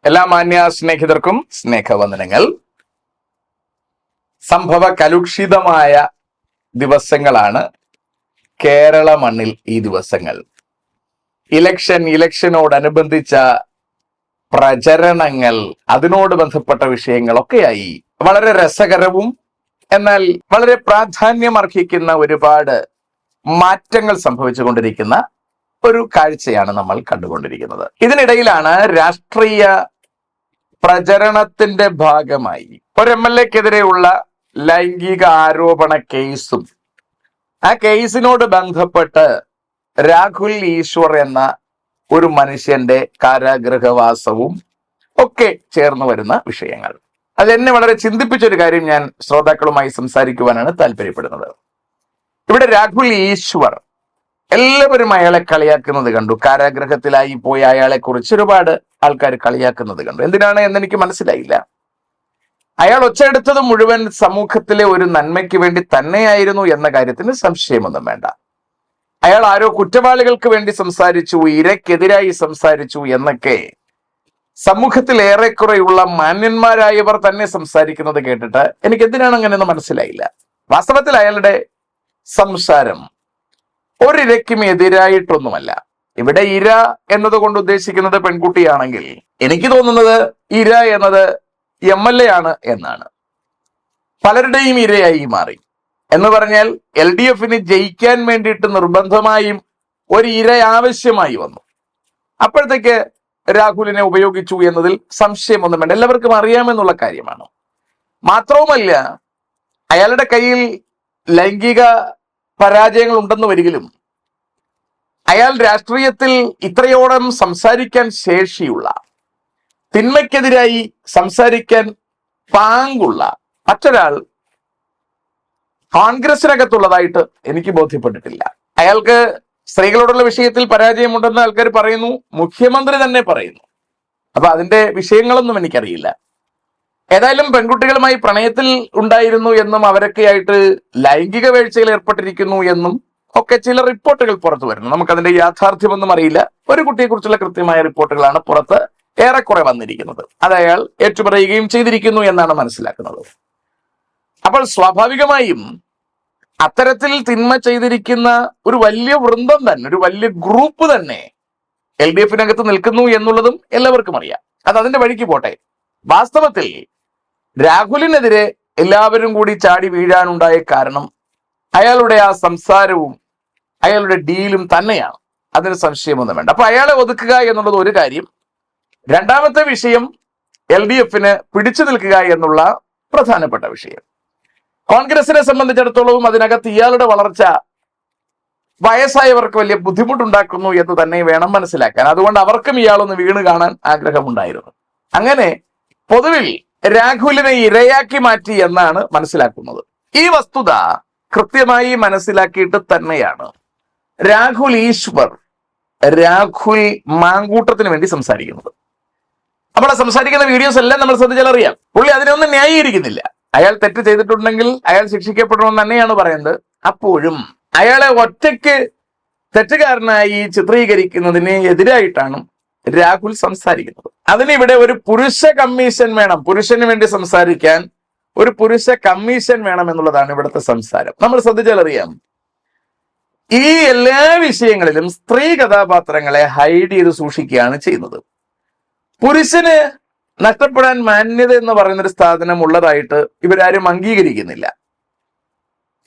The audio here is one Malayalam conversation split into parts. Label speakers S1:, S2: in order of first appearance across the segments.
S1: എല്ലാ മാന്യ സ്നേഹിതർക്കും സ്നേഹവന്ദനങ്ങൾ. സംഭവ കലുഷിതമായ ദിവസങ്ങളാണ് കേരള മണ്ണിൽ ഈ ദിവസങ്ങൾ. ഇലക്ഷനോടനുബന്ധിച്ച പ്രചരണങ്ങൾ, അതിനോട് ബന്ധപ്പെട്ട വിഷയങ്ങളൊക്കെയായി വളരെ രസകരവും എന്നാൽ വളരെ പ്രാധാന്യമർഹിക്കുന്ന ഒരുപാട് മാറ്റങ്ങൾ സംഭവിച്ചുകൊണ്ടിരിക്കുന്ന ഒരു കാഴ്ചയാണ് നമ്മൾ കണ്ടുകൊണ്ടിരിക്കുന്നത്. ഇതിനിടയിലാണ് രാഷ്ട്രീയ പ്രചരണത്തിന്റെ ഭാഗമായി ഒരു MLA-ക്കെതിരെയുള്ള ലൈംഗിക ആരോപണ കേസും ആ കേസിനോട് ബന്ധപ്പെട്ട് രാഹുൽ ഈശ്വർ എന്ന ഒരു മനുഷ്യന്റെ കാരാഗൃഹവാസവും ഒക്കെ ചേർന്ന് വരുന്ന വിഷയങ്ങൾ. അതെന്നെ വളരെ ചിന്തിപ്പിച്ചൊരു കാര്യം ഞാൻ ശ്രോതാക്കളുമായി സംസാരിക്കുവാനാണ് താല്പര്യപ്പെടുന്നത്. ഇവിടെ രാഹുൽ ഈശ്വർ എല്ലാവരും അയാളെ കളിയാക്കുന്നത് കണ്ടു. കാരാഗൃഹത്തിലായി പോയ അയാളെ കുറിച്ച് ഒരുപാട് ആൾക്കാർ കളിയാക്കുന്നത് കണ്ടു. എന്തിനാണ് എന്നെനിക്ക് മനസ്സിലായില്ല. അയാൾ ഒച്ചയെടുത്തത് മുഴുവൻ സമൂഹത്തിലെ ഒരു നന്മയ്ക്ക് വേണ്ടി തന്നെയായിരുന്നു എന്ന കാര്യത്തിന് സംശയമൊന്നും വേണ്ട. അയാൾ ആരോ കുറ്റവാളികൾക്ക് വേണ്ടി സംസാരിച്ചു, ഇരയ്ക്കെതിരായി സംസാരിച്ചു എന്നൊക്കെ സമൂഹത്തിൽ ഏറെക്കുറെയുള്ള മാന്യന്മാരായവർ തന്നെ സംസാരിക്കുന്നത് കേട്ടിട്ട് എനിക്ക് എന്തിനാണ് അങ്ങനെയൊന്നും മനസ്സിലായില്ല. വാസ്തവത്തിൽ അയാളുടെ സംസാരം ഒരിരയ്ക്കും എതിരായിട്ടൊന്നുമല്ല. ഇവിടെ ഇര എന്നതുകൊണ്ട് ഉദ്ദേശിക്കുന്നത് പെൺകുട്ടിയാണെങ്കിൽ എനിക്ക് തോന്നുന്നത് ഇര എന്നത് MLA ആണ് എന്നാണ്. പലരുടെയും ഇരയായി മാറി എന്ന് പറഞ്ഞാൽ LDF-ന് ജയിക്കാൻ വേണ്ടിയിട്ട് നിർബന്ധമായും ഒരു ഇര ആവശ്യമായി വന്നു. അപ്പോഴത്തേക്ക് രാഹുലിനെ ഉപയോഗിച്ചു എന്നതിൽ സംശയമൊന്നും വേണ്ട, എല്ലാവർക്കും അറിയാമെന്നുള്ള കാര്യമാണ്. മാത്രവുമല്ല, അയാളുടെ കയ്യിൽ ലൈംഗിക പരാജയങ്ങൾ ഉണ്ടെന്ന് വരികിലും അയാൾ രാഷ്ട്രീയത്തിൽ ഇത്രയോളം സംസാരിക്കാൻ ശേഷിയുള്ള, തിന്മയ്ക്കെതിരായി സംസാരിക്കാൻ പാങ്കുള്ള മറ്റൊരാൾ കോൺഗ്രസിനകത്തുള്ളതായിട്ട് എനിക്ക് ബോധ്യപ്പെട്ടിട്ടില്ല. അയാൾക്ക് സ്ത്രീകളോടുള്ള വിഷയത്തിൽ പരാജയമുണ്ടെന്ന് ആൾക്കാർ പറയുന്നു, മുഖ്യമന്ത്രി തന്നെ പറയുന്നു. അപ്പൊ അതിന്റെ വിഷയങ്ങളൊന്നും എനിക്കറിയില്ല. ഏതായാലും പെൺകുട്ടികളുമായി പ്രണയത്തിൽ ഉണ്ടായിരുന്നു എന്നും അവരൊക്കെയായിട്ട് ലൈംഗിക വീഴ്ചയിൽ ഏർപ്പെട്ടിരിക്കുന്നു എന്നും ഒക്കെ ചില റിപ്പോർട്ടുകൾ പുറത്തു വരുന്നു. നമുക്കതിന്റെ യാഥാർത്ഥ്യമൊന്നും അറിയില്ല. ഒരു കുട്ടിയെക്കുറിച്ചുള്ള കൃത്യമായ റിപ്പോർട്ടുകളാണ് പുറത്ത് ഏറെക്കുറെ വന്നിരിക്കുന്നത്. അത് അയാൾ ഏറ്റുപറയുകയും ചെയ്തിരിക്കുന്നു എന്നാണ് മനസ്സിലാക്കുന്നത്. അപ്പോൾ സ്വാഭാവികമായും അത്തരത്തിൽ തിന്മ ചെയ്തിരിക്കുന്ന ഒരു വലിയ വൃന്ദം തന്നെ, ഒരു വലിയ ഗ്രൂപ്പ് തന്നെ LDF-നകത്ത് നിൽക്കുന്നു എന്നുള്ളതും എല്ലാവർക്കും അറിയാം. അത് അതിന്റെ വഴിക്ക് പോട്ടെ. വാസ്തവത്തിൽ രാഹുലിനെതിരെ എല്ലാവരും കൂടി ചാടി വീഴാനുണ്ടായ കാരണം അയാളുടെ ആ സംസാരവും അയാളുടെ ഡീലും തന്നെയാണ്. അതിന് സംശയമൊന്നും വേണ്ട. അപ്പൊ അയാളെ ഒതുക്കുക എന്നുള്ളത് ഒരു കാര്യം. രണ്ടാമത്തെ വിഷയം LDF-ന് പിടിച്ചു നിൽക്കുക എന്നുള്ള പ്രധാനപ്പെട്ട വിഷയം. കോൺഗ്രസിനെ സംബന്ധിച്ചിടത്തോളവും അതിനകത്ത് ഇയാളുടെ വളർച്ച വയസ്സായവർക്ക് വലിയ ബുദ്ധിമുട്ടുണ്ടാക്കുന്നു എന്ന് തന്നെ വേണം മനസ്സിലാക്കാൻ. അതുകൊണ്ട് അവർക്കും ഇയാളൊന്ന് വീണ് കാണാൻ ആഗ്രഹമുണ്ടായിരുന്നു. അങ്ങനെ പൊതുവിൽ രാഹുലിനെ ഇരയാക്കി മാറ്റി എന്നാണ് മനസ്സിലാക്കുന്നത്. ഈ വസ്തുത കൃത്യമായി മനസ്സിലാക്കിയിട്ട് തന്നെയാണ് രാഹുൽ ഈശ്വർ രാഹുൽ മാങ്കൂട്ടത്തിന് വേണ്ടി സംസാരിക്കുന്നത്. നമ്മൾ സംസാരിക്കുന്ന വീഡിയോസ് എല്ലാം നമ്മൾ ശ്രദ്ധിച്ചാൽ അറിയാം, പുള്ളി അതിനൊന്നും ന്യായീകരിക്കുന്നില്ല. അയാൾ തെറ്റ് ചെയ്തിട്ടുണ്ടെങ്കിൽ അയാൾ ശിക്ഷിക്കപ്പെടണമെന്ന് തന്നെയാണ് പറയുന്നത്. അപ്പോഴും അയാളെ ഒറ്റയ്ക്ക് തെറ്റുകാരനായി ചിത്രീകരിക്കുന്നതിന് എതിരായിട്ടാണ് രാഹുൽ സംസാരിക്കുന്നത്. അതിനിവിടെ ഒരു പുരുഷ കമ്മീഷൻ വേണം, പുരുഷന് വേണ്ടി സംസാരിക്കാൻ ഒരു പുരുഷ കമ്മീഷൻ വേണം എന്നുള്ളതാണ് ഇവിടുത്തെ സംസാരം. നമ്മൾ ശ്രദ്ധിച്ചാൽ അറിയാം, ഈ എല്ലാ വിഷയങ്ങളിലും സ്ത്രീ കഥാപാത്രങ്ങളെ ഹൈഡ് ചെയ്ത് സൂക്ഷിക്കുകയാണ് ചെയ്യുന്നത്. പുരുഷന് നഷ്ടപ്പെടാൻ മാന്യത എന്ന് പറയുന്നൊരു സ്ഥാപനം ഉള്ളതായിട്ട് ഇവരാരും അംഗീകരിക്കുന്നില്ല.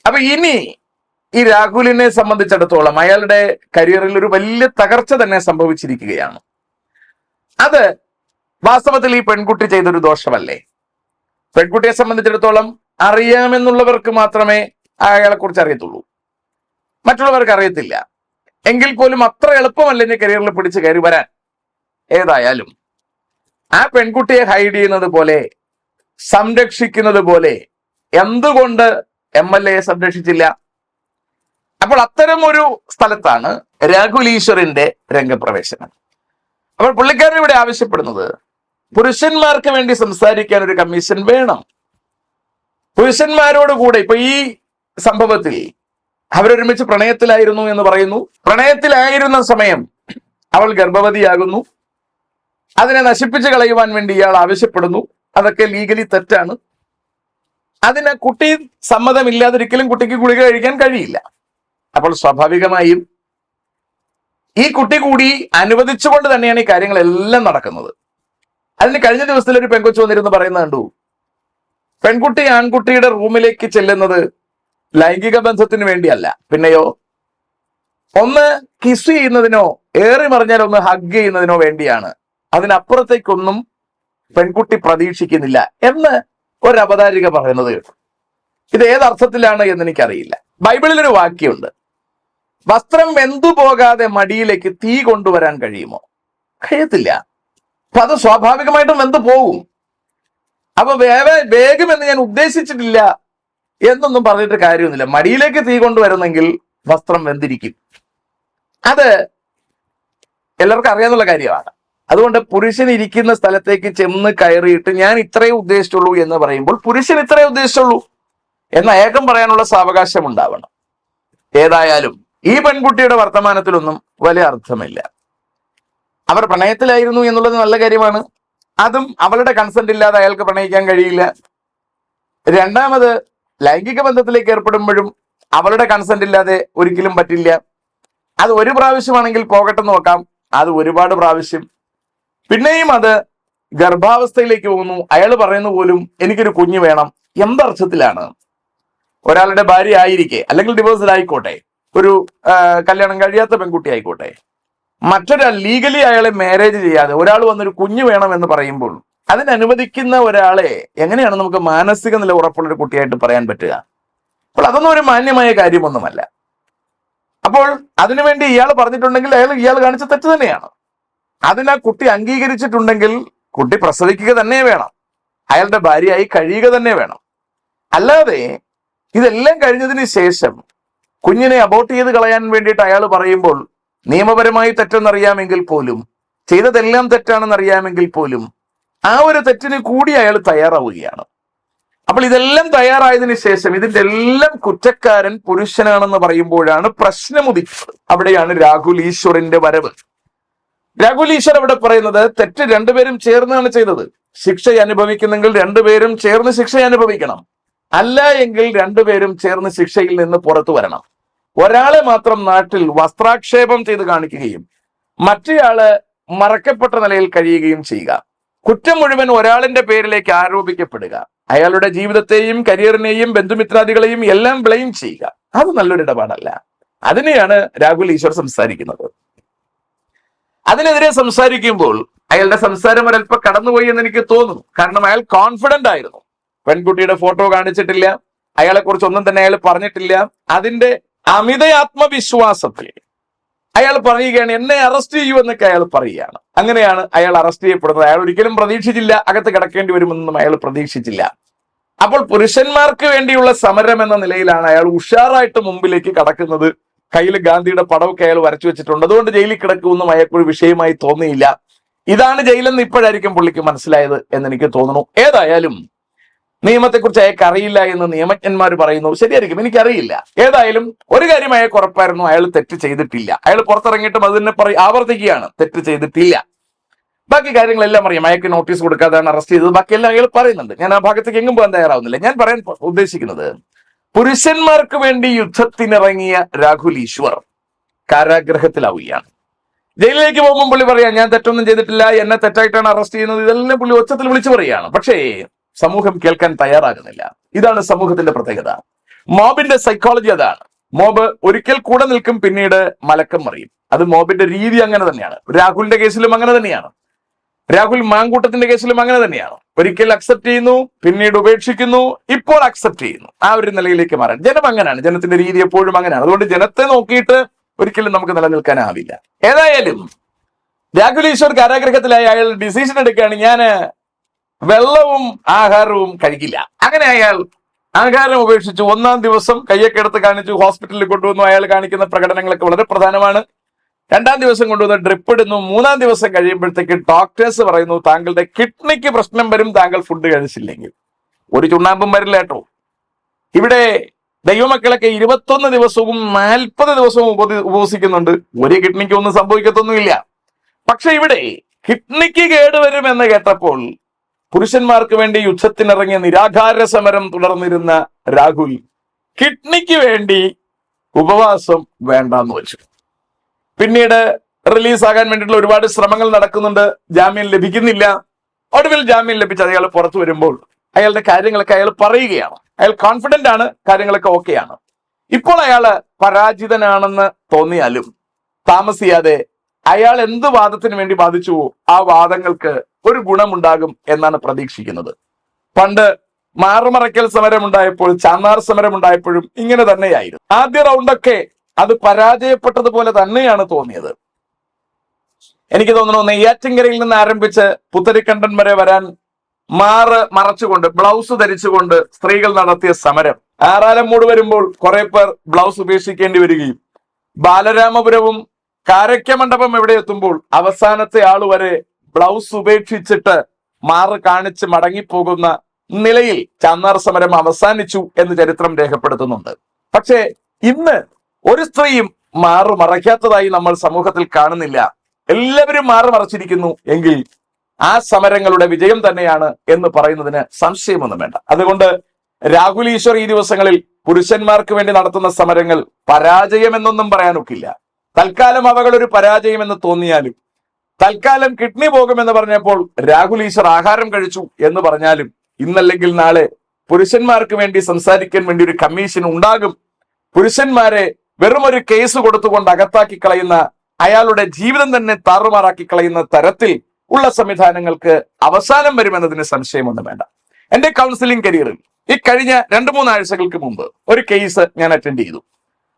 S1: അപ്പൊ ഇനി ഈ രാഹുലിനെ സംബന്ധിച്ചിടത്തോളം അയാളുടെ കരിയറിൽ ഒരു വലിയ തകർച്ച തന്നെ സംഭവിച്ചിരിക്കുകയാണ്. അത് വാസ്തവത്തിൽ ഈ പെൺകുട്ടി ചെയ്തൊരു ദോഷമല്ലേ? പെൺകുട്ടിയെ സംബന്ധിച്ചിടത്തോളം അറിയാമെന്നുള്ളവർക്ക് മാത്രമേ അയാളെ കുറിച്ച് അറിയത്തുള്ളൂ, മറ്റുള്ളവർക്ക് അറിയത്തില്ല. എങ്കിൽ പോലും അത്ര എളുപ്പമല്ല ഇനി കരിയറിൽ പിടിച്ച് കയറി വരാൻ. ഏതായാലും ആ പെൺകുട്ടിയെ ഹൈഡ് ചെയ്യുന്നത് പോലെ, സംരക്ഷിക്കുന്നത് പോലെ എന്തുകൊണ്ട് MLA-യെ സംരക്ഷിച്ചില്ല? അപ്പോൾ അത്തരം ഒരു സ്ഥലത്താണ് രാഹുൽ ഈശ്വറിന്റെ രംഗപ്രവേശനം. അപ്പോൾ പുള്ളിക്കാരൻ ഇവിടെ ആവശ്യപ്പെടുന്നത് പുരുഷന്മാർക്ക് വേണ്ടി സംസാരിക്കാൻ ഒരു കമ്മീഷൻ വേണം. പുരുഷന്മാരോട് കൂടെ ഇപ്പൊ ഈ സംഭവത്തിൽ അവരൊരുമിച്ച് പ്രണയത്തിലായിരുന്നു എന്ന് പറയുന്നു. പ്രണയത്തിലായിരുന്ന സമയം അവൾ ഗർഭവതിയാകുന്നു. അതിനെ നശിപ്പിച്ച് കളയുവാൻ വേണ്ടി ഇയാൾ ആവശ്യപ്പെടുന്നു. അതൊക്കെ ലീഗലി തെറ്റാണ്. അതിന് കുട്ടി സമ്മതമില്ലാതൊരിക്കലും കുട്ടിക്ക് ഗുളിക കഴിക്കാൻ കഴിയില്ല. അപ്പോൾ സ്വാഭാവികമായും ഈ കുട്ടി കൂടി അനുവദിച്ചുകൊണ്ട് തന്നെയാണ് ഈ കാര്യങ്ങളെല്ലാം നടക്കുന്നത്. അതിന് കഴിഞ്ഞ ദിവസത്തിൽ ഒരു പെൺകൊച്ചു വന്നിരുന്ന് പറയുന്നത് കണ്ടു, പെൺകുട്ടി ആൺകുട്ടിയുടെ റൂമിലേക്ക് ചെല്ലുന്നത് ലൈംഗിക ബന്ധത്തിന് വേണ്ടിയല്ല, പിന്നെയോ ഒന്ന് കിസ് ചെയ്യുന്നതിനോ ഏറി മറിഞ്ഞാൽ ഒന്ന് ഹഗ് ചെയ്യുന്നതിനോ വേണ്ടിയാണ്. അതിനപ്പുറത്തേക്കൊന്നും പെൺകുട്ടി പ്രതീക്ഷിക്കുന്നില്ല എന്ന് ഒരു അവതാരിക പറയുന്നത് കേട്ടു. ഇത് ഏതർത്ഥത്തിലാണ് എന്ന് എനിക്കറിയില്ല. ബൈബിളിൽ ഒരു വാക്യമുണ്ട്, വസ്ത്രം വെന്തു പോകാതെ മടിയിലേക്ക് തീ കൊണ്ടുവരാൻ കഴിയുമോ? കഴിയത്തില്ല. അപ്പൊ അത് സ്വാഭാവികമായിട്ടും വെന്തു പോകും. അപ്പൊ വേഗം എന്ന് ഞാൻ ഉദ്ദേശിച്ചിട്ടില്ല എന്നൊന്നും പറഞ്ഞിട്ട് കാര്യമൊന്നുമില്ല. മടിയിലേക്ക് തീ കൊണ്ടുവരുന്നെങ്കിൽ വസ്ത്രം വെന്തിരിക്കും. അത് എല്ലാവർക്കും അറിയാന്നുള്ള കാര്യമാണ്. അതുകൊണ്ട് പുരുഷൻ ഇരിക്കുന്ന സ്ഥലത്തേക്ക് ചെന്ന് കയറിയിട്ട് ഞാൻ ഇത്രയേ ഉദ്ദേശിച്ചുള്ളൂ എന്ന് പറയുമ്പോൾ പുരുഷൻ ഇത്രയേ ഉദ്ദേശിച്ചുള്ളൂ എന്ന് അയാൾക്കും പറയാനുള്ള സാവകാശം ഉണ്ടാവണം. ഏതായാലും ഈ പെൺകുട്ടിയുടെ വർത്തമാനത്തിലൊന്നും വലിയ അർത്ഥമില്ല. അവർ പ്രണയത്തിലായിരുന്നു എന്നുള്ളത് നല്ല കാര്യമാണ്. അതും അവളുടെ കൺസെന്റ് ഇല്ലാതെ അയാൾക്ക് പ്രണയിക്കാൻ കഴിയില്ല. രണ്ടാമത്, ലൈംഗിക ബന്ധത്തിലേക്ക് ഏർപ്പെടുമ്പോഴും അവളുടെ കൺസെന്റ് ഇല്ലാതെ ഒരിക്കലും പറ്റില്ല. അത് ഒരു പ്രാവശ്യമാണെങ്കിൽ പോകട്ടെ നോക്കാം, അത് ഒരുപാട് പ്രാവശ്യം. പിന്നെയും അത് ഗർഭാവസ്ഥയിലേക്ക് പോകുന്നു. അയാൾ പറയുന്ന പോലും എനിക്കൊരു കുഞ്ഞ് വേണം. എന്തർത്ഥത്തിലാണ്? ഒരാളുടെ ഭാര്യ ആയിരിക്കെ, അല്ലെങ്കിൽ ഡിവോഴ്സിലായിക്കോട്ടെ, ഒരു കല്യാണം കഴിയാത്ത പെൺകുട്ടി ആയിക്കോട്ടെ, മറ്റൊരാൾ ലീഗലി അയാളെ മാരേജ് ചെയ്യാതെ ഒരാൾ വന്നൊരു കുഞ്ഞ് വേണം എന്ന് പറയുമ്പോൾ അതിനനുവദിക്കുന്ന ഒരാളെ എങ്ങനെയാണ് നമുക്ക് മാനസിക നില ഉറപ്പുള്ള ഒരു കുട്ടിയായിട്ട് പറയാൻ പറ്റുക? അപ്പോൾ അതൊന്നും ഒരു മാന്യമായ കാര്യമൊന്നുമല്ല. അപ്പോൾ അതിനുവേണ്ടി ഇയാൾ പറഞ്ഞിട്ടുണ്ടെങ്കിൽ ഇയാൾ കാണിച്ച തെറ്റ് തന്നെയാണ്. അതിനാ കുട്ടി അംഗീകരിച്ചിട്ടുണ്ടെങ്കിൽ കുട്ടി പ്രസവിക്കുക തന്നെ വേണം, അയാളുടെ ഭാര്യയായി കഴിയുക തന്നെ വേണം. അല്ലാതെ ഇതെല്ലാം കഴിഞ്ഞതിന് ശേഷം കുഞ്ഞിനെ അബോർട്ട് ചെയ്ത് കളയാൻ വേണ്ടിയിട്ട് അയാൾ പറയുമ്പോൾ നിയമപരമായി തെറ്റെന്നറിയാമെങ്കിൽ പോലും, ചെയ്തതെല്ലാം തെറ്റാണെന്നറിയാമെങ്കിൽ പോലും ആ ഒരു തെറ്റിന് കൂടി അയാൾ തയ്യാറാവുകയാണ്. അപ്പോൾ ഇതെല്ലാം തയ്യാറായതിനു ശേഷം ഇതിന്റെ എല്ലാം കുറ്റക്കാരൻ പുരുഷനാണെന്ന് പറയുമ്പോഴാണ് പ്രശ്നം ഉദിക്കുന്നത്. അവിടെയാണ് രാഹുൽ ഈശ്വറിന്റെ വരവ്. രാഹുൽ ഈശ്വർ അവിടെ പറയുന്നത് തെറ്റ് രണ്ടുപേരും ചേർന്നാണ് ചെയ്തത്. ശിക്ഷ അനുഭവിക്കുന്നെങ്കിൽ രണ്ടുപേരും ചേർന്ന് ശിക്ഷ അനുഭവിക്കണം. അല്ല എങ്കിൽ രണ്ടുപേരും ചേർന്ന് ശിക്ഷയിൽ നിന്ന് പുറത്തു വരണം. ഒരാളെ മാത്രം നാട്ടിൽ വസ്ത്രാക്ഷേപം ചെയ്ത് കാണിക്കുകയും മറ്റേയാള് മറക്കപ്പെട്ട നിലയിൽ കഴിയുകയും ചെയ്യുക, കുറ്റം മുഴുവൻ ഒരാളിന്റെ പേരിലേക്ക് ആരോപിക്കപ്പെടുക, അയാളുടെ ജീവിതത്തെയും കരിയറിനെയും ബന്ധുമിത്രാദികളെയും എല്ലാം ബ്ലെയിം ചെയ്യുക, അത് നല്ലൊരു ഇടപാടല്ല. അതിനെയാണ് രാഹുൽ ഈശ്വർ സംസാരിക്കുന്നത്. അതിനെതിരെ സംസാരിക്കുമ്പോൾ അയാളുടെ സംസാരം ഒരല്പം കടന്നുപോയി എന്ന് എനിക്ക് തോന്നുന്നു. കാരണം അയാൾ കോൺഫിഡന്റ് ആയിരുന്നു. പെൺകുട്ടിയുടെ ഫോട്ടോ കാണിച്ചിട്ടില്ല, അയാളെ കുറിച്ച് ഒന്നും തന്നെ അയാൾ പറഞ്ഞിട്ടില്ല. അതിന്റെ അമിത ആത്മവിശ്വാസത്തിൽ അയാൾ പറയുകയാണ് എന്നെ അറസ്റ്റ് ചെയ്യൂ എന്നൊക്കെ അയാൾ പറയുകയാണ്. അങ്ങനെയാണ് അയാൾ അറസ്റ്റ് ചെയ്യപ്പെടുന്നത്. അയാൾ ഒരിക്കലും പ്രതീക്ഷിച്ചില്ല അകത്ത് കിടക്കേണ്ടി വരുമെന്നും അയാൾ പ്രതീക്ഷിച്ചില്ല. അപ്പോൾ പുരുഷന്മാർക്ക് വേണ്ടിയുള്ള സമരം എന്ന നിലയിലാണ് അയാൾ ഉഷാറായിട്ട് മുമ്പിലേക്ക് കടക്കുന്നത്. കയ്യിൽ ഗാന്ധിയുടെ പടമൊക്കെ അയാൾ വരച്ചു വെച്ചിട്ടുണ്ട്. അതുകൊണ്ട് ജയിലിൽ കിടക്കുമെന്നും അയാൾക്കൊരു വിഷയമായി തോന്നിയില്ല. ഇതാണ് ജയിലെന്ന് ഇപ്പോഴായിരിക്കും പുള്ളിക്ക് മനസ്സിലായത് എന്നെനിക്ക് തോന്നുന്നു. ഏതായാലും നിയമത്തെക്കുറിച്ച് അയാൾക്ക് അറിയില്ല എന്ന് നിയമജ്ഞന്മാർ പറയുന്നു. ശരിയായിരിക്കും, എനിക്കറിയില്ല. ഏതായാലും ഒരു കാര്യം അയാൾക്ക് ഉറപ്പായിരുന്നു, അയാൾ തെറ്റ് ചെയ്തിട്ടില്ല. അയാൾ പുറത്തിറങ്ങിയിട്ടും അത് തന്നെ ആവർത്തിക്കുകയാണ്, തെറ്റ് ചെയ്തിട്ടില്ല. ബാക്കി കാര്യങ്ങളെല്ലാം അറിയാം. അയാൾക്ക് നോട്ടീസ് കൊടുക്കാതെയാണ് അറസ്റ്റ് ചെയ്തത്. ബാക്കിയെല്ലാം അയാൾ പറയുന്നുണ്ട്. ഞാൻ ആ ഭാഗത്തേക്ക് എങ്ങും പോകാൻ തയ്യാറാവുന്നില്ല. ഞാൻ പറയാൻ ഉദ്ദേശിക്കുന്നത്, പുരുഷന്മാർക്ക് വേണ്ടി യുദ്ധത്തിനിറങ്ങിയ രാഹുൽ ഈശ്വർ കാരാഗ്രഹത്തിലാവുകയാണ്. ജയിലിലേക്ക് പോകുമ്പോൾ പുള്ളി പറയാം ഞാൻ തെറ്റൊന്നും ചെയ്തിട്ടില്ല, എന്നെ തെറ്റായിട്ടാണ് അറസ്റ്റ് ചെയ്യുന്നത്, ഇതെല്ലാം പുള്ളി ഒച്ചത്തിൽ വിളിച്ചു പറയുകയാണ്. പക്ഷേ സമൂഹം കേൾക്കാൻ തയ്യാറാകുന്നില്ല. ഇതാണ് സമൂഹത്തിന്റെ പ്രത്യേകത. മോബിന്റെ സൈക്കോളജി അതാണ്. മോബ് ഒരിക്കൽ കൂടെ നിൽക്കും, പിന്നീട് മലക്കം മറിയും. അത് മോബിന്റെ രീതി അങ്ങനെ തന്നെയാണ്. രാഹുലിന്റെ കേസിലും അങ്ങനെ തന്നെയാണ്. രാഹുൽ മാങ്കൂട്ടത്തിന്റെ കേസിലും അങ്ങനെ തന്നെയാണ്. ഒരിക്കൽ അക്സെപ്റ്റ് ചെയ്യുന്നു, പിന്നീട് ഉപേക്ഷിക്കുന്നു, ഇപ്പോൾ അക്സെപ്റ്റ് ചെയ്യുന്നു. ആ ഒരു നിലയിലേക്ക് മാറാൻ ജനം അങ്ങനെയാണ്. ജനത്തിന്റെ രീതി എപ്പോഴും അങ്ങനെയാണ്. അതുകൊണ്ട് ജനത്തെ നോക്കിയിട്ട് ഒരിക്കലും നമുക്ക് നിലനിൽക്കാനാവില്ല. ഏതായാലും രാഹുൽ ഈശ്വർ കാരാഗ്രഹത്തിലായി അയാൾ ഡിസിഷൻ എടുക്കുകയാണ്, ഞാൻ വെള്ളവും ആഹാരവും കഴിക്കില്ല. അങ്ങനെ അയാൾ ആഹാരം ഉപേക്ഷിച്ചു. 1-ാം ദിവസം കയ്യൊക്കെ എടുത്ത് കാണിച്ചു, ഹോസ്പിറ്റലിൽ കൊണ്ടുവന്നു. അയാൾ കാണിക്കുന്ന പ്രകടനങ്ങളൊക്കെ വളരെ പ്രധാനമാണ്. 2-ാം ദിവസം കൊണ്ടുവന്ന് ഡ്രിപ്പ് ഇടുന്നു. 3-ാം ദിവസം കഴിയുമ്പോഴത്തേക്ക് ഡോക്ടേഴ്സ് പറയുന്നു താങ്കളുടെ കിഡ്നിക്ക് പ്രശ്നം വരും താങ്കൾ ഫുഡ് കഴിച്ചില്ലെങ്കിൽ. ഒരു ചുണ്ണാമ്പും വരില്ല കേട്ടോ. ഇവിടെ ദൈവമക്കളൊക്കെ 21 ദിവസവും 40 ദിവസവും ഉപവസിക്കുന്നുണ്ട്. ഒരു കിഡ്നിക്ക് ഒന്നും സംഭവിക്കത്തൊന്നുമില്ല. പക്ഷെ ഇവിടെ കിഡ്നിക്ക് കേടുവരുമെന്ന് കേട്ടപ്പോൾ പുരുഷന്മാർക്ക് വേണ്ടി യുദ്ധത്തിനിറങ്ങിയ നിരാകാര സമരം തുടർന്നിരുന്ന രാഹുൽ കിഡ്നിക്ക് വേണ്ടി ഉപവാസം വേണ്ടെന്ന് വെച്ചു. പിന്നീട് റിലീസാകാൻ വേണ്ടിയിട്ടുള്ള ഒരുപാട് ശ്രമങ്ങൾ നടക്കുന്നുണ്ട്, ജാമ്യം ലഭിക്കുന്നില്ല. ഒടുവിൽ ജാമ്യം ലഭിച്ച് അയാൾ പുറത്തു വരുമ്പോൾ അയാളുടെ കാര്യങ്ങളൊക്കെ അയാൾ പറയുകയാണ്. അയാൾ കോൺഫിഡന്റ് ആണ്, കാര്യങ്ങളൊക്കെ ഓക്കെയാണ്. ഇപ്പോൾ അയാള് പരാജിതനാണെന്ന് തോന്നിയാലും താമസിയാതെ അയാൾ എന്ത് വാദത്തിന് വേണ്ടി വാദിച്ചുവോ ആ വാദങ്ങൾക്ക് ഒരു ഗുണമുണ്ടാകും എന്നാണ് പ്രതീക്ഷിക്കുന്നത്. പണ്ട് മാറുമറയ്ക്കൽ സമരം ഉണ്ടായപ്പോൾ, ചാന്നാർ സമരം ഉണ്ടായപ്പോഴും ഇങ്ങനെ തന്നെയായിരുന്നു. ആദ്യ റൗണ്ടൊക്കെ അത് പരാജയപ്പെട്ടതുപോലെ തന്നെയാണ് തോന്നിയത്. എനിക്ക് തോന്നുന്നു നെയ്യാറ്റിൻകരയിൽ നിന്ന് ആരംഭിച്ച് പുത്തരിക്കണ്ടൻ വരെ വരാൻ മറച്ചുകൊണ്ട്, ബ്ലൗസ് ധരിച്ചുകൊണ്ട് സ്ത്രീകൾ നടത്തിയ സമരം ആറാലമ്മൂട് വരുമ്പോൾ കുറെ പേർ ബ്ലൗസ് ഉപേക്ഷിക്കേണ്ടി വരികയും ബാലരാമപുരവും കാരയ്ക്കമണ്ഡപം എവിടെ എത്തുമ്പോൾ അവസാനത്തെ ആള് വരെ ബ്ലൗസ് ഉപേക്ഷിച്ചിട്ട് കാണിച്ച് മടങ്ങിപ്പോകുന്ന നിലയിൽ ചാന്നാർ സമരം അവസാനിച്ചു എന്ന് ചരിത്രം രേഖപ്പെടുത്തുന്നുണ്ട്. പക്ഷേ ഇന്ന് ഒരു സ്ത്രീയും മറയ്ക്കാത്തതായി നമ്മൾ സമൂഹത്തിൽ കാണുന്നില്ല. എല്ലാവരും മറച്ചിരിക്കുന്നു എങ്കിൽ ആ സമരങ്ങളുടെ വിജയം തന്നെയാണ് എന്ന് പറയുന്നതിന് സംശയമൊന്നും വേണ്ട. അതുകൊണ്ട് രാഹുൽ ഈശ്വർ ഈ ദിവസങ്ങളിൽ പുരുഷന്മാർക്ക് വേണ്ടി നടത്തുന്ന സമരങ്ങൾ പരാജയമെന്നൊന്നും പറയാനൊക്കില്ല. തൽക്കാലം അവകൾ ഒരു പരാജയമെന്ന് തോന്നിയാലും, തൽക്കാലം കിഡ്നി പോകുമെന്ന് പറഞ്ഞപ്പോൾ രാഹുൽ ഈശ്വർ ആഹാരം കഴിച്ചു എന്ന് പറഞ്ഞാലും, ഇന്നല്ലെങ്കിൽ നാളെ പുരുഷന്മാർക്ക് വേണ്ടി സംസാരിക്കാൻ വേണ്ടി ഒരു കമ്മീഷൻ ഉണ്ടാകും. പുരുഷന്മാരെ വെറും ഒരു കേസ് കൊടുത്തുകൊണ്ട് അകത്താക്കി കളയുന്ന, അയാളുടെ ജീവിതം തന്നെ താറുമാറാക്കി കളയുന്ന തരത്തിൽ ഉള്ള സംവിധാനങ്ങൾക്ക് അവസാനം വരുമെന്നതിന് സംശയമൊന്നും വേണ്ട. എന്റെ കൗൺസിലിംഗ് കരിയറിൽ ഈ കഴിഞ്ഞ 2-3 ആഴ്ചകൾക്ക് മുമ്പ് ഒരു കേസ് ഞാൻ അറ്റൻഡ് ചെയ്തു.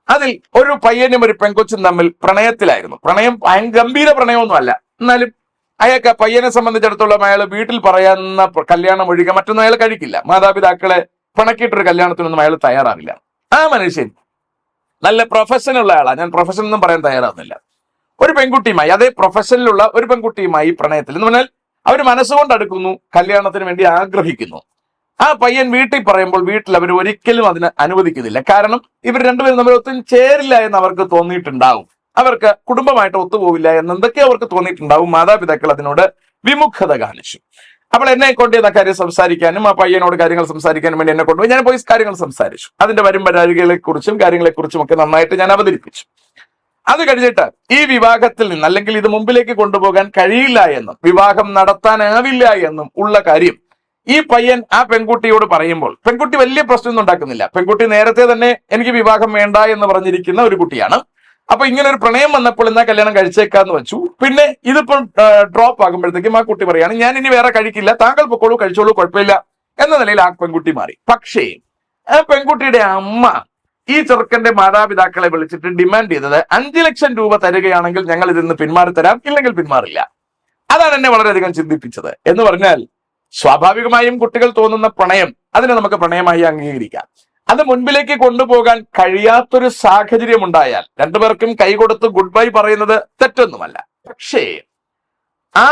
S1: അതിൽ ഒരു പയ്യനും ഒരു പെൺകൊച്ചും തമ്മിൽ പ്രണയത്തിലായിരുന്നു. പ്രണയം ഗംഭീര പ്രണയമൊന്നും അല്ല, എന്നാലും അയാൾക്ക് പയ്യനെ സംബന്ധിച്ചിടത്തോളം അയാൾ വീട്ടിൽ പറയുന്ന കല്യാണം ഒഴികെ മറ്റൊന്നും അയാൾ കഴിക്കില്ല. മാതാപിതാക്കളെ പിണക്കിയിട്ടൊരു കല്യാണത്തിനൊന്നും അയാൾ തയ്യാറാവില്ല. ആ മനുഷ്യൻ നല്ല പ്രൊഫഷനുള്ള ആളാണ്, ഞാൻ പ്രൊഫഷൻ ഒന്നും പറയാൻ തയ്യാറാവുന്നില്ല. ഒരു പെൺകുട്ടിയുമായി, അതേ പ്രൊഫഷനിലുള്ള ഒരു പെൺകുട്ടിയുമായി പ്രണയത്തിൽ എന്ന് പറഞ്ഞാൽ അവർ മനസ്സുകൊണ്ട് അടുക്കുന്നു, കല്യാണത്തിന് വേണ്ടി ആഗ്രഹിക്കുന്നു. ആ പയ്യൻ വീട്ടിൽ പറയുമ്പോൾ വീട്ടിൽ അവർ ഒരിക്കലും അതിന് അനുവദിക്കുന്നില്ല. കാരണം ഇവർ രണ്ടുപേരും തമ്മിൽ ഒത്തും ചേരില്ല എന്ന് അവർക്ക് തോന്നിയിട്ടുണ്ടാവും, അവർക്ക് കുടുംബമായിട്ട് ഒത്തുപോവില്ല എന്നെന്തൊക്കെ അവർക്ക് തോന്നിയിട്ടുണ്ടാവും. മാതാപിതാക്കൾ അതിനോട് വിമുഖത കാണിച്ചു. അപ്പോൾ എന്നെ കൊണ്ട് ചെയ്യുന്ന കാര്യം സംസാരിക്കാനും ആ പയ്യനോട് കാര്യങ്ങൾ സംസാരിക്കാനും വേണ്ടി എന്നെ കൊണ്ടുപോയി. ഞാൻ പോയി കാര്യങ്ങൾ സംസാരിച്ചു. അതിന്റെ വരും വരാഴികളെ കുറിച്ചും കാര്യങ്ങളെക്കുറിച്ചും ഒക്കെ നന്നായിട്ട് ഞാൻ അവതരിപ്പിച്ചു. അത് കഴിഞ്ഞിട്ട് ഈ വിവാഹത്തിൽ നിന്ന്, അല്ലെങ്കിൽ ഇത് മുമ്പിലേക്ക് കൊണ്ടുപോകാൻ കഴിയില്ല എന്നും വിവാഹം നടത്താനാവില്ല എന്നും ഉള്ള കാര്യം ഈ പയ്യൻ ആ പെൺകുട്ടിയോട് പറയുമ്പോൾ, പെൺകുട്ടി വലിയ പ്രശ്നമൊന്നും ഉണ്ടാക്കുന്നില്ല. പെൺകുട്ടി നേരത്തെ തന്നെ എനിക്ക് വിവാഹം വേണ്ട എന്ന് പറഞ്ഞിരിക്കുന്ന ഒരു കുട്ടിയാണ്. അപ്പൊ ഇങ്ങനെ ഒരു പ്രണയം വന്നപ്പോൾ എന്നാ കല്യാണം കഴിച്ചേക്കാന്ന് വെച്ചു. പിന്നെ ഇതിപ്പോൾ ഡ്രോപ്പ് ആകുമ്പോഴത്തേക്കും ആ കുട്ടി പറയാണ്, ഞാൻ ഇനി വേറെ കഴിക്കില്ല, താങ്കൾ പൊക്കോളൂ, കഴിച്ചോളൂ, കുഴപ്പമില്ല എന്ന നിലയിൽ ആ പെൺകുട്ടി മാറി. പക്ഷേ ആ പെൺകുട്ടിയുടെ അമ്മ ഈ ചെറുക്കന്റെ മാതാപിതാക്കളെ വിളിച്ചിട്ട് ഡിമാൻഡ് ചെയ്തത് 5 ലക്ഷം രൂപ തരികയാണെങ്കിൽ ഞങ്ങൾ ഇതിൽ നിന്ന് പിന്മാറി തരാം, ഇല്ലെങ്കിൽ പിന്മാറില്ല. അതാണ് എന്നെ വളരെയധികം ചിന്തിപ്പിച്ചത്. എന്ന് പറഞ്ഞാൽ സ്വാഭാവികമായും കുട്ടികൾ തോന്നുന്ന പ്രണയം, അതിനെ നമുക്ക് പ്രണയമായി അംഗീകരിക്കാം. അത് മുൻപിലേക്ക് കൊണ്ടുപോകാൻ കഴിയാത്തൊരു സാഹചര്യം ഉണ്ടായാൽ രണ്ടുപേർക്കും കൈകൊടുത്ത് ഗുഡ് ബൈ പറയുന്നത് തെറ്റൊന്നുമല്ല. പക്ഷേ ആ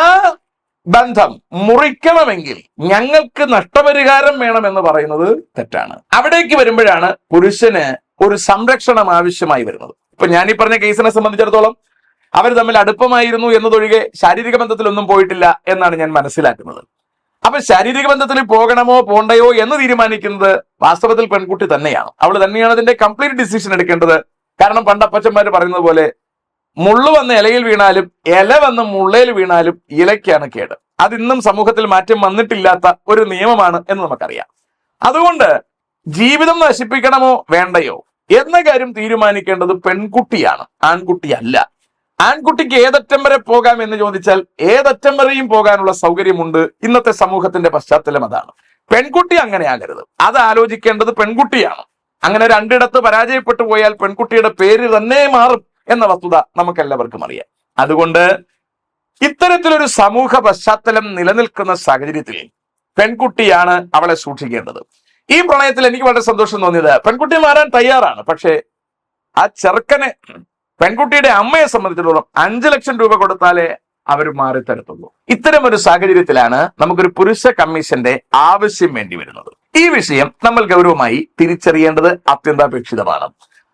S1: ബന്ധം മുറിക്കണമെങ്കിൽ ഞങ്ങൾക്ക് നഷ്ടപരിഹാരം വേണമെന്ന് പറയുന്നത് തെറ്റാണ്. അവിടേക്ക് വരുമ്പോഴാണ് പുരുഷന് ഒരു സംരക്ഷണം ആവശ്യമായി വരുന്നത്. ഇപ്പൊ ഞാൻ ഈ പറഞ്ഞ കേസിനെ സംബന്ധിച്ചിടത്തോളം അവർ തമ്മിൽ അടുപ്പമായിരുന്നു എന്നതൊഴികെ ശാരീരിക ബന്ധത്തിലൊന്നും പോയിട്ടില്ല എന്നാണ് ഞാൻ മനസ്സിലാക്കുന്നത്. അപ്പൊ ശാരീരിക ബന്ധത്തിൽ പോകണമോ പോണ്ടയോ എന്ന് തീരുമാനിക്കുന്നത് വാസ്തവത്തിൽ പെൺകുട്ടി തന്നെയാണ്. അവൾ തന്നെയാണ് അതിന്റെ കംപ്ലീറ്റ് ഡിസിഷൻ എടുക്കേണ്ടത്. കാരണം പണ്ട് അപ്പച്ചന്മാര് പറയുന്നത് പോലെ മുള്ളു വന്ന് ഇലയിൽ വീണാലും ഇല വന്ന് മുള്ളയിൽ വീണാലും ഇലയ്ക്കാണ് കേട്. അതിന്നും സമൂഹത്തിൽ മാറ്റം വന്നിട്ടില്ലാത്ത ഒരു നിയമമാണ് എന്ന് നമുക്കറിയാം. അതുകൊണ്ട് ജീവിതം നശിപ്പിക്കണമോ വേണ്ടയോ എന്ന കാര്യം തീരുമാനിക്കേണ്ടത് പെൺകുട്ടിയാണ്, ആൺകുട്ടിയല്ല. ആൺകുട്ടിക്ക് ഏതറ്റം വരെ പോകാം എന്ന് ചോദിച്ചാൽ ഏതറ്റം വരെയും പോകാനുള്ള സൗകര്യമുണ്ട്. ഇന്നത്തെ സമൂഹത്തിന്റെ പശ്ചാത്തലം അതാണ്. പെൺകുട്ടി അങ്ങനെ ആകരുത്, അത് ആലോചിക്കേണ്ടത് പെൺകുട്ടിയാണ്. അങ്ങനെ രണ്ടിടത്ത് പരാജയപ്പെട്ടു പോയാൽ പെൺകുട്ടിയുടെ പേര് തന്നെ മാറും എന്ന വസ്തുത നമുക്കെല്ലാവർക്കും അറിയാം. അതുകൊണ്ട് ഇത്തരത്തിലൊരു സമൂഹ പശ്ചാത്തലം നിലനിൽക്കുന്ന സാഹചര്യത്തിൽ പെൺകുട്ടിയാണ് അവളെ സൂക്ഷിക്കേണ്ടത്. ഈ പ്രണയത്തിൽ എനിക്ക് വളരെ സന്തോഷം തോന്നിയത് പെൺകുട്ടി മാറാൻ തയ്യാറാണ്. പക്ഷേ ആ ചെറുക്കനെ, പെൺകുട്ടിയുടെ അമ്മയെ സംബന്ധിച്ചിടത്തോളം 5 ലക്ഷം രൂപ കൊടുത്താലേ അവർ മാറിത്തരത്തുള്ളൂ. ഇത്തരം ഒരു സാഹചര്യത്തിലാണ് നമുക്കൊരു പുരുഷ കമ്മീഷന്റെ ആവശ്യം വേണ്ടി വരുന്നത്. ഈ വിഷയം നമ്മൾ ഗൗരവമായി തിരിച്ചറിയേണ്ടത് അത്യന്താപേക്ഷിതമാണ്.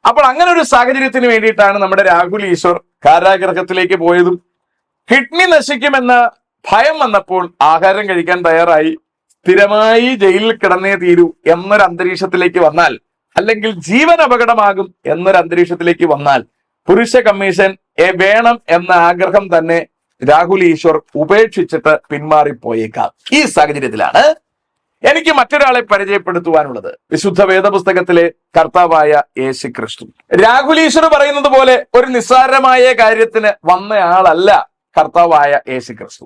S1: അപ്പോൾ അങ്ങനെ ഒരു സാഹചര്യത്തിന് വേണ്ടിയിട്ടാണ് നമ്മുടെ രാഹുൽ ഈശ്വർ കാരാഗൃഹത്തിലേക്ക് പോയതും കിഡ്നി നശിക്കുമെന്ന ഭയം വന്നപ്പോൾ ആഹാരം കഴിക്കാൻ തയ്യാറായി സ്ഥിരമായി ജയിലിൽ കിടന്നേ തീരൂ എന്നൊരു അന്തരീക്ഷത്തിലേക്ക് വന്നാൽ, അല്ലെങ്കിൽ ജീവൻ അപകടമാകും എന്നൊരു അന്തരീക്ഷത്തിലേക്ക് വന്നാൽ പുരുഷ കമ്മീഷൻ വേണം എന്ന ആഗ്രഹം തന്നെ രാഹുൽ ഈശ്വർ ഉപേക്ഷിച്ചിട്ട് പിന്മാറിപ്പോയേക്കാം. ഈ സാഹചര്യത്തിലാണ് എനിക്ക് മറ്റൊരാളെ പരിചയപ്പെടുത്തുവാനുള്ളത്. വിശുദ്ധ വേദപുസ്തകത്തിലെ കർത്താവായ യേശു ക്രിസ്തു. രാഹുൽ ഈശ്വർ പറയുന്നത് പോലെ ഒരു നിസ്സാരമായ കാര്യത്തിന് വന്നയാളല്ല കർത്താവായ യേശു ക്രിസ്തു.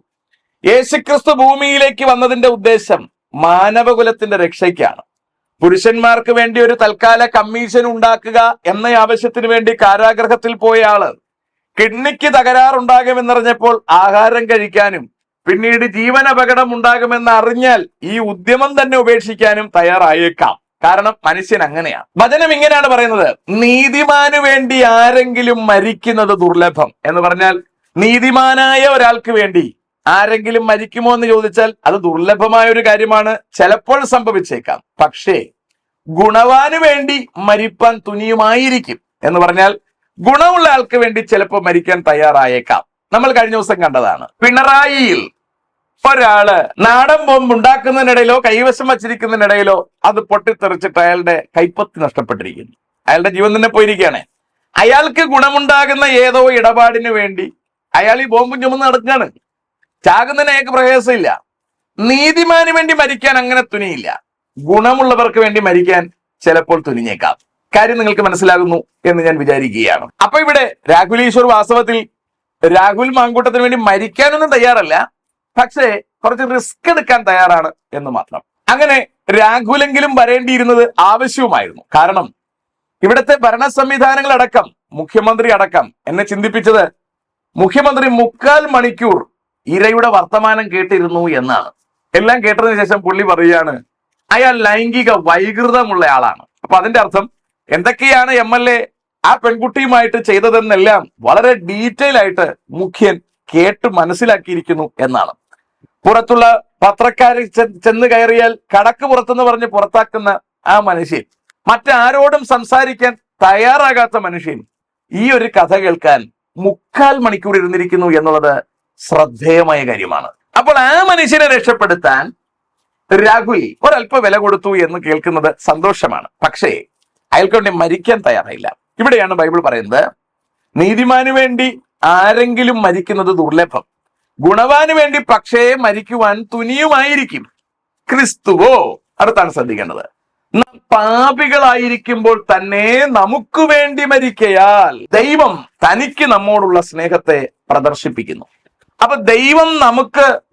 S1: യേശു ക്രിസ്തു ഭൂമിയിലേക്ക് വന്നതിന്റെ ഉദ്ദേശം മാനവകുലത്തിന്റെ രക്ഷയ്ക്കാണ്. പുരുഷന്മാർക്ക് വേണ്ടി ഒരു തൽക്കാല കമ്മീഷൻ ഉണ്ടാക്കുക എന്ന ആവശ്യത്തിന് വേണ്ടി കാരാഗ്രഹത്തിൽ പോയ ആള് കിഡ്നിക്ക് തകരാറുണ്ടാകുമെന്നറിഞ്ഞപ്പോൾ ആഹാരം കഴിക്കാനും പിന്നീട് ജീവൻ അപകടം ഉണ്ടാകുമെന്ന് അറിഞ്ഞാൽ ഈ ഉദ്യമം തന്നെ ഉപേക്ഷിക്കാനും തയ്യാറായേക്കാം. കാരണം മനുഷ്യൻ അങ്ങനെയാണ്. വചനം ഇങ്ങനെയാണ് പറയുന്നത്, നീതിമാനു വേണ്ടി ആരെങ്കിലും മരിക്കുന്നത് ദുർലഭം എന്ന് പറഞ്ഞാൽ, നീതിമാനായ ഒരാൾക്ക് വേണ്ടി ആരെങ്കിലും മരിക്കുമോ എന്ന് ചോദിച്ചാൽ അത് ദുർലഭമായ ഒരു കാര്യമാണ്. ചിലപ്പോൾ സംഭവിച്ചേക്കാം. പക്ഷേ ഗുണവാന് വേണ്ടി മരിപ്പാൻ തുനിയുമായിരിക്കും എന്ന് പറഞ്ഞാൽ ഗുണമുള്ള ആൾക്ക് വേണ്ടി ചിലപ്പോൾ മരിക്കാൻ തയ്യാറായേക്കാം. നമ്മൾ കഴിഞ്ഞ ദിവസം കണ്ടതാണ്. പിണറായിയിൽ ഒരാള് നാടൻ ബോംബ് ഉണ്ടാക്കുന്നതിനിടയിലോ കൈവശം വച്ചിരിക്കുന്നതിനിടയിലോ അത് പൊട്ടിത്തെറിച്ചിട്ട് അയാളുടെ കൈപ്പത്തി നഷ്ടപ്പെട്ടിരിക്കുന്നു. അയാളുടെ ജീവൻ തന്നെ പോയിരിക്കുകയാണ്. അയാൾക്ക് ഗുണമുണ്ടാകുന്ന ഏതോ ഇടപാടിന് വേണ്ടി അയാൾ ഈ ബോംബും ചുമന്ന് നടക്കുകയാണ്. ചാകുന്നതിന് അയാൾക്ക് പ്രയാസമില്ല. നീതിമാന് വേണ്ടി മരിക്കാൻ അങ്ങനെ തുനിയില്ല. ഗുണമുള്ളവർക്ക് വേണ്ടി മരിക്കാൻ ചിലപ്പോൾ തുനിഞ്ഞേക്കാം. കാര്യം നിങ്ങൾക്ക് മനസ്സിലാകുന്നു എന്ന് ഞാൻ വിചാരിക്കുകയാണ്. അപ്പൊ ഇവിടെ രാഹുൽ ഈശ്വർ വാസ്തവത്തിൽ രാഹുൽ മാങ്കൂട്ടത്തിന് വേണ്ടി മരിക്കാനൊന്നും തയ്യാറല്ല, പക്ഷേ കുറച്ച് റിസ്ക് എടുക്കാൻ തയ്യാറാണ് എന്ന് മാത്രം. അങ്ങനെ രാഹുലെങ്കിലും വരേണ്ടിയിരുന്നത് ആവശ്യവുമായിരുന്നു. കാരണം ഇവിടുത്തെ ഭരണ സംവിധാനങ്ങളടക്കം മുഖ്യമന്ത്രി അടക്കം എന്നെ ചിന്തിപ്പിച്ചത്, മുഖ്യമന്ത്രി 3/4 മണിക്കൂർ ഇരയുടെ വർത്തമാനം കേട്ടിരുന്നു എന്നാണ്. എല്ലാം കേട്ടതിന് ശേഷം പുള്ളി പറയുകയാണ് അയാൾ ലൈംഗിക വൈകൃതമുള്ള ആളാണ്. അപ്പൊ അതിന്റെ അർത്ഥം എന്തൊക്കെയാണ് MLA ആ പെൺകുട്ടിയുമായിട്ട് ചെയ്തതെന്നെല്ലാം വളരെ ഡീറ്റെയിൽ ആയിട്ട് മുഖ്യൻ കേട്ട് മനസ്സിലാക്കിയിരിക്കുന്നു എന്നാണ്. പുറത്തുള്ള പത്രക്കാരിൽ ചെന്ന് കയറിയാൽ കടക്ക് പുറത്തെന്ന് പറഞ്ഞ് പുറത്താക്കുന്ന ആ മനുഷ്യൻ, മറ്റാരോടും സംസാരിക്കാൻ തയ്യാറാകാത്ത മനുഷ്യൻ ഈ ഒരു കഥ കേൾക്കാൻ 3/4 മണിക്കൂർ ഇരുന്നിരിക്കുന്നു എന്നുള്ളത് ശ്രദ്ധേയമായ കാര്യമാണ്. അപ്പോൾ ആ മനുഷ്യനെ രക്ഷപ്പെടുത്താൻ രാഹുൽ ഒരല്പ വില കൊടുത്തു എന്ന് കേൾക്കുന്നത് സന്തോഷമാണ്. പക്ഷേ അയാൾക്ക് വേണ്ടി മരിക്കാൻ തയ്യാറായില്ല. ഇവിടെയാണ് ബൈബിൾ പറയുന്നത്, നീതിമാന് വേണ്ടി ആരെങ്കിലും മരിക്കുന്നത് ദുർലഭം, ഗുണവാന് വേണ്ടി പക്ഷേ മരിക്കുവാൻ തുനിയുമായിരിക്കും. ക്രിസ്തുവോ, അടുത്താണ് ശ്രദ്ധിക്കേണ്ടത്, നാം പാപികളായിരിക്കുമ്പോൾ തന്നെ നമുക്ക് വേണ്ടി മരിക്കയാൽ ദൈവം തനിക്ക് നമ്മോടുള്ള സ്നേഹത്തെ പ്രദർശിപ്പിക്കുന്നു. അപ്പൊ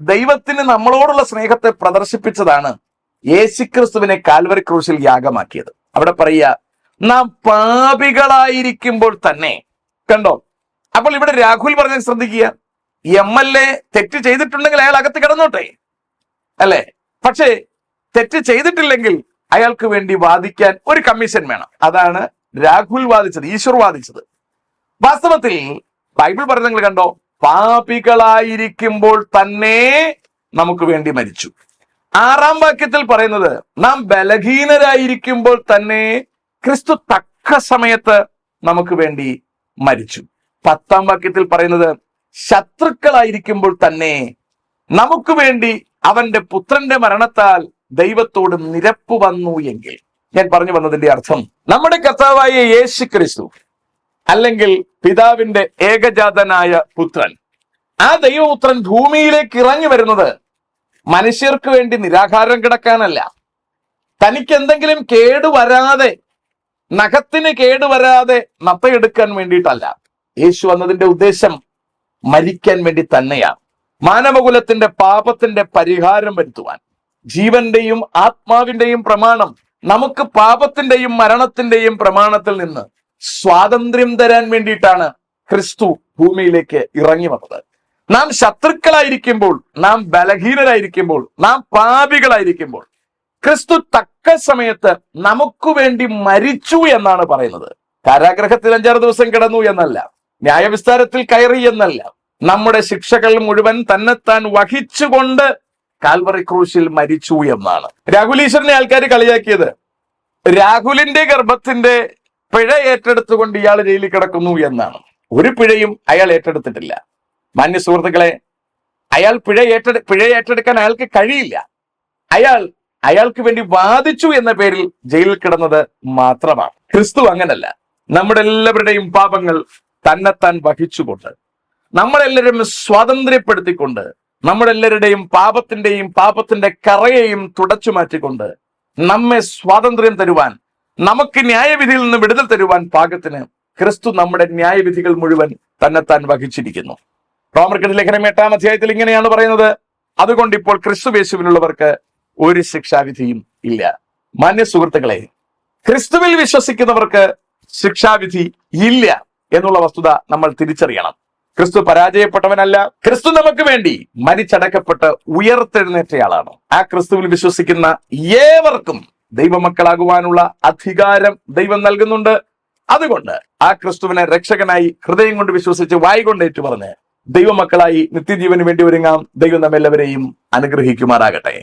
S1: ദൈവത്തിന് നമ്മളോടുള്ള സ്നേഹത്തെ പ്രദർശിപ്പിച്ചതാണ് യേശുക്രിസ്തുവിനെ കാൽവരി ക്രൂശിൽ യാഗമാക്കിയത്. അവിടെ പറയുക, നാം പാപികളായിരിക്കുമ്പോൾ തന്നെ. കണ്ടോ? അപ്പോൾ ഇവിടെ രാഹുൽ പറഞ്ഞ ശ്രദ്ധിക്കുക, MLA തെറ്റ് ചെയ്തിട്ടുണ്ടെങ്കിൽ അയാൾ അകത്ത് കിടന്നോട്ടെ, അല്ലെ? പക്ഷേ തെറ്റ് ചെയ്തിട്ടില്ലെങ്കിൽ അയാൾക്ക് വേണ്ടി വാദിക്കാൻ ഒരു കമ്മീഷൻ വേണം. അതാണ് രാഹുൽ വാദിച്ചത്, ഈശ്വർ വാദിച്ചത്. വാസ്തവത്തിൽ ബൈബിൾ പറഞ്ഞ നിങ്ങൾ കണ്ടോ, പാപികളായിരിക്കുമ്പോൾ തന്നെ നമുക്ക് വേണ്ടി മരിച്ചു. 6-ാം വാക്യത്തിൽ പറയുന്നത്, നാം ബലഹീനരായിരിക്കുമ്പോൾ തന്നെ ക്രിസ്തു തക്ക സമയത്ത് നമുക്ക് വേണ്ടി മരിച്ചു. 10-ാം വാക്യത്തിൽ പറയുന്നത്, ശത്രുക്കളായിരിക്കുമ്പോൾ തന്നെ നമുക്ക് വേണ്ടി അവന്റെ പുത്രന്റെ മരണത്താൽ ദൈവത്തോട് നിരപ്പ് വന്നു എങ്കിൽ. ഞാൻ പറഞ്ഞു വന്നതിന്റെ അർത്ഥം, നമ്മുടെ കർത്താവായ യേശു ക്രിസ്തു അല്ലെങ്കിൽ പിതാവിന്റെ ഏകജാതനായ പുത്രൻ, ആ ദൈവപുത്രൻ ഭൂമിയിലേക്ക് ഇറങ്ങി വരുന്നത് മനുഷ്യർക്ക് വേണ്ടി നിരാഹാരം കിടക്കാനല്ല, തനിക്ക് എന്തെങ്കിലും കേടുവരാതെ, നഖത്തിന് കേടുവരാതെ നത്തയെടുക്കാൻ വേണ്ടിയിട്ടല്ല. യേശു വന്നതിന്റെ ഉദ്ദേശം മരിക്കാൻ വേണ്ടി തന്നെയാണ്. മാനവകുലത്തിന്റെ പാപത്തിന്റെ പരിഹാരം വരുത്തുവാൻ, ജീവന്റെയും ആത്മാവിന്റെയും പ്രമാണം നമുക്ക് പാപത്തിന്റെയും മരണത്തിന്റെയും പ്രമാണത്തിൽ നിന്ന് സ്വാതന്ത്ര്യം തരാൻ വേണ്ടിയിട്ടാണ് ക്രിസ്തു ഭൂമിയിലേക്ക് ഇറങ്ങി വന്നത്. നാം ശത്രുക്കളായിരിക്കുമ്പോൾ, നാം ബലഹീനരായിരിക്കുമ്പോൾ, നാം പാപികളായിരിക്കുമ്പോൾ ക്രിസ്തു തക്ക സമയത്ത് നമുക്ക് വേണ്ടി മരിച്ചു എന്നാണ് പറയുന്നത്. കാരാഗ്രഹത്തിൽ 5-6 ദിവസം കിടന്നു എന്നല്ല, ന്യായവിസ്താരത്തിൽ കയറി എന്നല്ല, നമ്മുടെ ശിക്ഷകൾ മുഴുവൻ തന്നെത്താൻ വഹിച്ചുകൊണ്ട് കാൽവറി ക്രൂശിൽ മരിച്ചു എന്നാണ്. രാഹുൽ ഈശ്വറിനെ ആൾക്കാർ കളിയാക്കിയത് രാഹുലിന്റെ ഗർഭത്തിന്റെ പിഴ ഏറ്റെടുത്തുകൊണ്ട് ഇയാൾ ജയിലിൽ കിടക്കുന്നു എന്നാണ്. ഒരു പിഴയും അയാൾ ഏറ്റെടുത്തിട്ടില്ല. മാന്യ സുഹൃത്തുക്കളെ, പിഴ ഏറ്റെടുക്കാൻ അയാൾക്ക് കഴിയില്ല. അയാൾക്ക് വേണ്ടി വാദിച്ചു എന്ന പേരിൽ ജയിലിൽ കിടന്നത് മാത്രമാണ്. ക്രിസ്തു അങ്ങനല്ല. നമ്മുടെ എല്ലാവരുടെയും പാപങ്ങൾ തന്നെത്താൻ വഹിച്ചുകൊണ്ട്, നമ്മളെല്ലാവരും സ്വാതന്ത്ര്യപ്പെടുത്തിക്കൊണ്ട്, നമ്മളെല്ലാവരുടെയും പാപത്തിന്റെ കറയെയും തുടച്ചു മാറ്റിക്കൊണ്ട് നമ്മെ സ്വാതന്ത്ര്യം തരുവാൻ, നമുക്ക് ന്യായവിധിയിൽ നിന്ന് വിടുതൽ തരുവാൻ പാകത്തിന് ക്രിസ്തു നമ്മുടെ ന്യായവിധികൾ മുഴുവൻ തന്നെത്താൻ വഹിച്ചിരിക്കുന്നു. റോമർക്കെഴുതിയ ലേഖനം 8-ാം അധ്യായത്തിൽ ഇങ്ങനെയാണ് പറയുന്നത്: അതുകൊണ്ട് ഇപ്പോൾ ക്രിസ്തുയേശുവിലുള്ളവർക്ക് ഒരു ശിക്ഷാവിധിയും ഇല്ല. മാന്യ സുഹൃത്തുക്കളെ, ക്രിസ്തുവിൽ വിശ്വസിക്കുന്നവർക്ക് ശിക്ഷാവിധി ഇല്ല എന്നുള്ള വസ്തുത നമ്മൾ തിരിച്ചറിയണം. ക്രിസ്തു പരാജയപ്പെട്ടവനല്ല. ക്രിസ്തു നമുക്ക് വേണ്ടി മരിച്ചടക്കപ്പെട്ട് ഉയർത്തെഴുന്നേറ്റയാളാണ്. ആ ക്രിസ്തുവിൽ വിശ്വസിക്കുന്ന ഏവർക്കും ദൈവമക്കളാകുവാനുള്ള അധികാരം ദൈവം നൽകുന്നുണ്ട്. അതുകൊണ്ട് ആ ക്രിസ്തുവിനെ രക്ഷകനായി ഹൃദയം കൊണ്ട് വിശ്വസിച്ച് വായ്കൊണ്ട് ഏറ്റുപറഞ്ഞ് ദൈവമക്കളായി നിത്യജീവന് വേണ്ടി ഒരുങ്ങാം. ദൈവം നമ്മെല്ലാവരെയും അനുഗ്രഹിക്കുമാറാകട്ടെ.